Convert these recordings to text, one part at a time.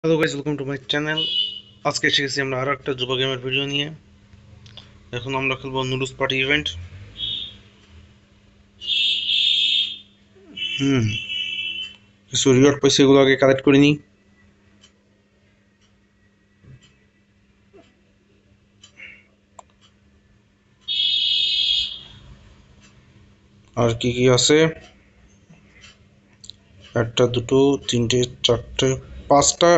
Hello guys, welcome to my channel. আজকে এসে গেছি আমরা আরও একটা যুবা গেমের ভিডিও নিয়ে। এখন আমরা খেলবো নুডলস পার্টি ইভেন্ট। কিছু রিওয়ার্ড পাইছে, এগুলো আগে কালেক্ট করে নিই। আর কি কি আছে? একটা, দুটো, তিনটে, চারটে, পাঁচটা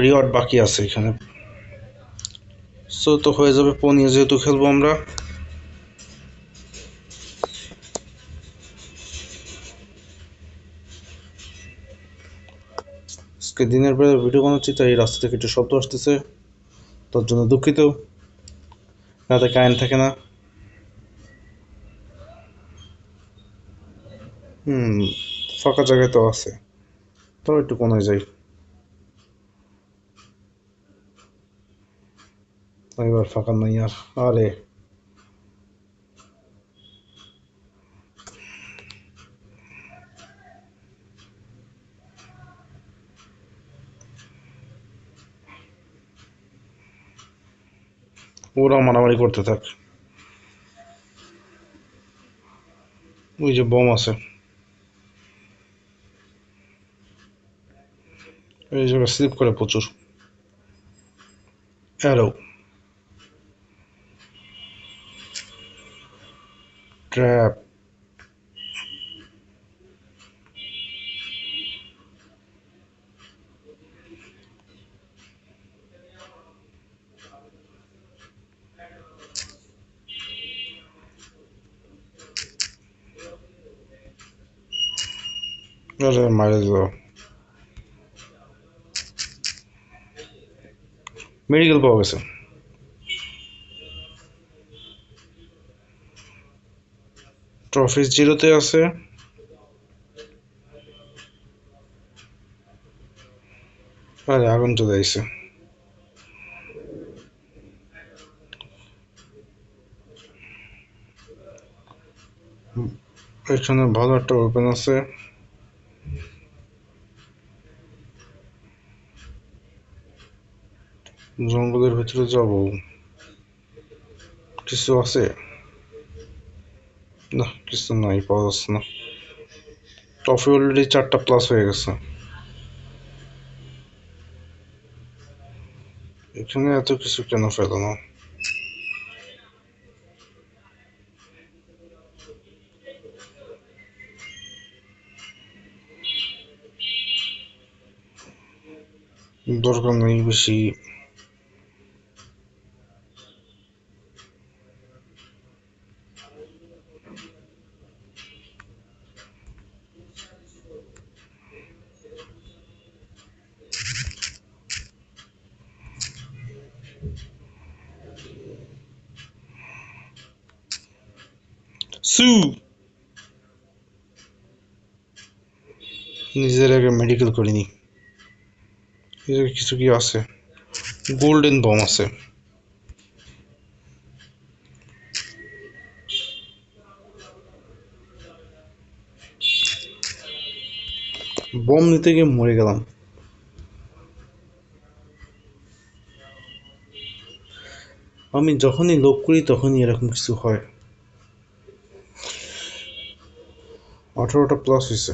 রিওয়ার্ড বাকি আছে এখানে। সো তো হয়ে যাবে নিয়ে যেহেতু খেলবো আমরা। আজকে দিনের বেলা ভিডিও বানাচ্ছি, তাই রাস্তা থেকে একটু শব্দ আসতেছে, তার জন্য দুঃখিত। রাতে কারেন্ট থাকে না। হুম ফাঁকা জায়গায় তো আছে, তাও একটু কোনায় যাই। এবার ফাঁকা নাই আর। আরে ওরা মারামারি করতে থাক। ওই যে বম আছে, এই জায়গায় স্লিপ করে প্রচুর। Arrow, trap. আরে মারে দিল। মেডিকেল পাওয়া গেছে। ট্রফি জিরোতে আছে। আরে আগুন চলে আইছে। এখানে ভালো একটা ওপেন আছে। জঙ্গলের ভিতরে যাব। কিছু আছে? না, কিছু নাই, পাওয়া যাচ্ছে না। ট্রফি অলরেডি 4টা প্লাস হয়ে গেছে। এখানে এত কিছু কেন ফেলানো? দরকার নেই বেশি। সু, নিজের আগে মেডিকেল করিনি। এর কিছু কি আছে? গোল্ডেন বম আছে। বম নিতে গিয়ে মরে গেলাম। আমি যখনই লোক করি তখনই এরকম কিছু হয়। 18টা প্লাস হয়েছে।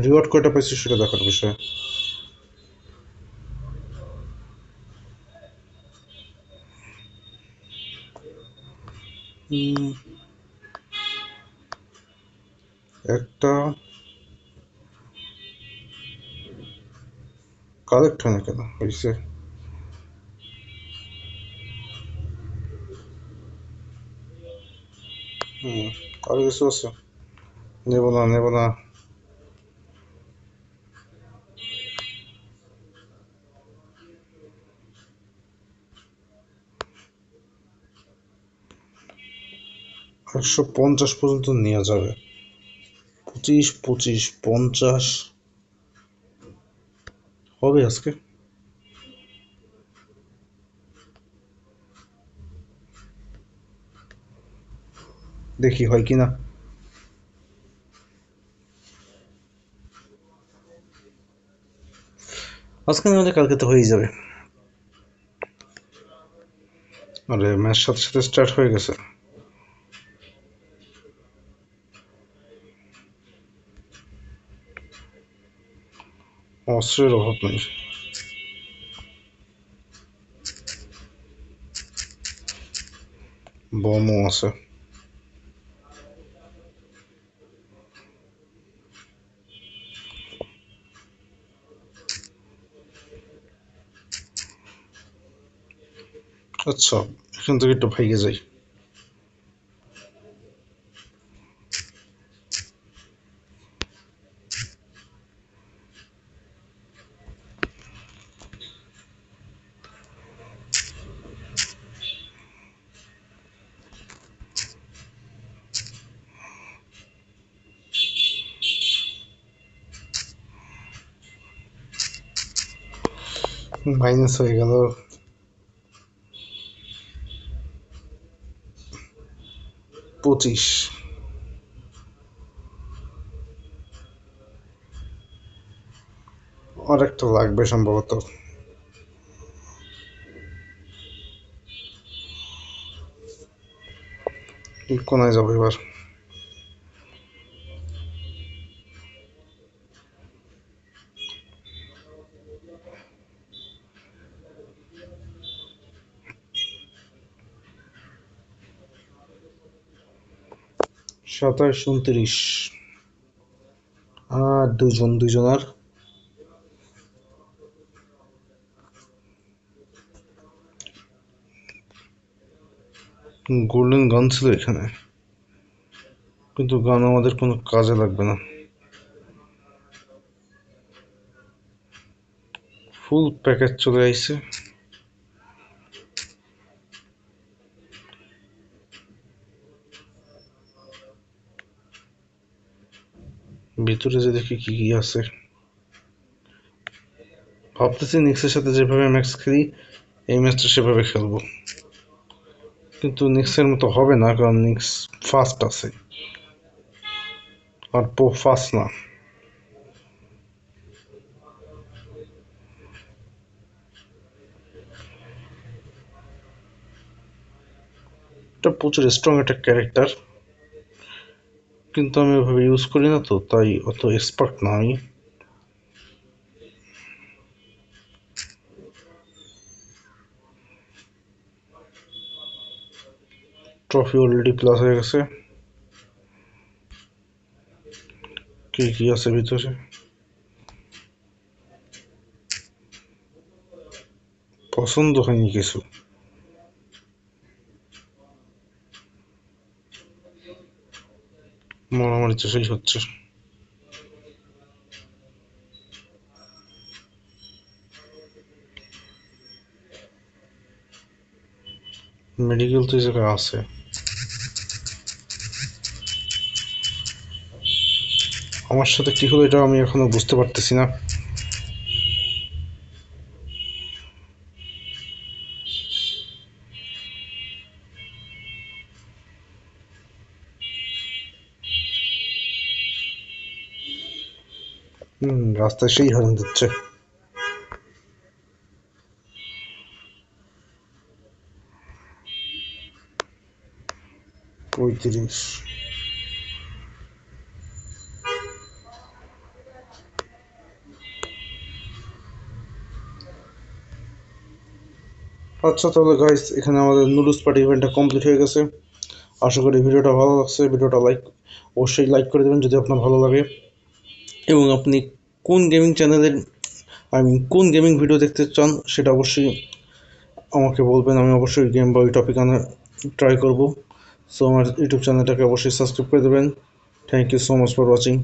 রিওয়ার্ড কয়টা পাইছি সেটা দেখার বিষয়। একটা কালেক্ট হয় না কেন? হয়েছে। আর কিছু আছে? নেব না, নেব না। একশো পঞ্চাশ পর্যন্ত নেওয়া যাবে। 25, 25, 50 হবে আজকে। দেখি হয় কিনা। আজকে না হলে কালকে তো হয়েই যাবে। আরে ম্যাচ সাথে সাথে স্টার্ট হয়ে গেছে। অস্ত্রের অভাব নেই। বমও আছে। আচ্ছা, এখান থেকে একটু ভাইগে যাই। মাইনাস হয়ে গেল। পঁচিশ। আর একটা লাগবে সম্ভবত। কোনায় যাবো এবার। সাতাশ 29। আর দুজন আর। গোল্ডেন গান ছিল এখানে, কিন্তু গান আমাদের কোনো কাজে লাগবে না। ফুল প্যাকেজ চলে আইছে। ভিতরে যে দেখি কি কি আছে। ভাবতেছি নিক্সের সাথে যেভাবে ম্যাচ খেলি এই ম্যাচটা সেভাবে খেলবো, কিন্তু নিক্সের মতো হবে না, কারণ নিক্স ফাস্ট আছে আর পো ফাস্ট না। এটা প্রচুর স্ট্রং একটা ক্যারেক্টার, কিন্তু আমি ওইভাবে ইউজ করি না, তো তাই অত এক্সপার্ট না আমি। ট্রফি অলরেডি প্লাস হয়ে গেছে। কি কি আছে ভিতরে? পছন্দ হয়নি কিছু। মারামারি তো সেই হচ্ছে। মেডিকেল তো এই জায়গায় আছে। আমার সাথে কি হলো এটা আমি এখনো বুঝতে পারতেছি না। রাস্তায় সেই হরণ দিচ্ছে। 35। আচ্ছা তাহলে গাইস, এখানে আমাদের নুডলস পার্টি ইভেন্টটা কমপ্লিট হয়ে গেছে। আশা করি ভিডিওটা ভালো লাগছে। ভিডিওটা অবশ্যই লাইক করে দেবেন যদি আপনার ভালো লাগে, এবং আপনি কোন গেমিং চ্যানেলের কোন গেমিং ভিডিও দেখতে চান সেটা অবশ্যই আমাকে বলবেন। আমি অবশ্যই গেম বা ওই টপিক আনার ট্রাই করব। সো আমার ইউটিউব চ্যানেলটাকে অবশ্যই সাবস্ক্রাইব করে দেবেন। Thank you so much for watching.